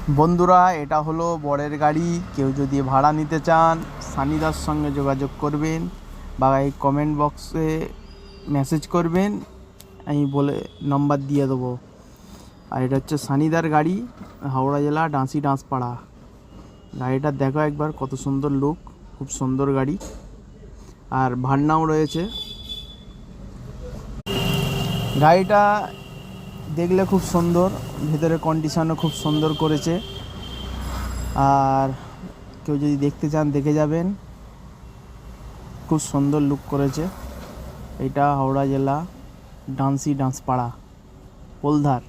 বন্ধুরা, এটা হলো বরের গাড়ি। কেউ যদি ভাড়া নিতে চান সানিদার সঙ্গে যোগাযোগ করবেন বা এই কমেন্ট বক্সে মেসেজ করবেন, আমি বলে নম্বর দিয়ে দেবো। আর এটা হচ্ছে সানিদার গাড়ি, হাওড়া জেলা ডাঁসি ডাঁসপাড়া। গাড়িটা দেখো একবার, কত সুন্দর লুক, খুব সুন্দর গাড়ি। আর ভাড়নাও রয়েছে। গাড়িটা দেখলে খুব সুন্দর, ভেতরে কন্ডিশনও খুব সুন্দর করেছে। আর কেউ যদি দেখতে চান দেখে যাবেন, খুব সুন্দর লুক করেছে। এটা হাওড়া জেলা ডাঁসি ডাঁসপাড়া, পোলধার।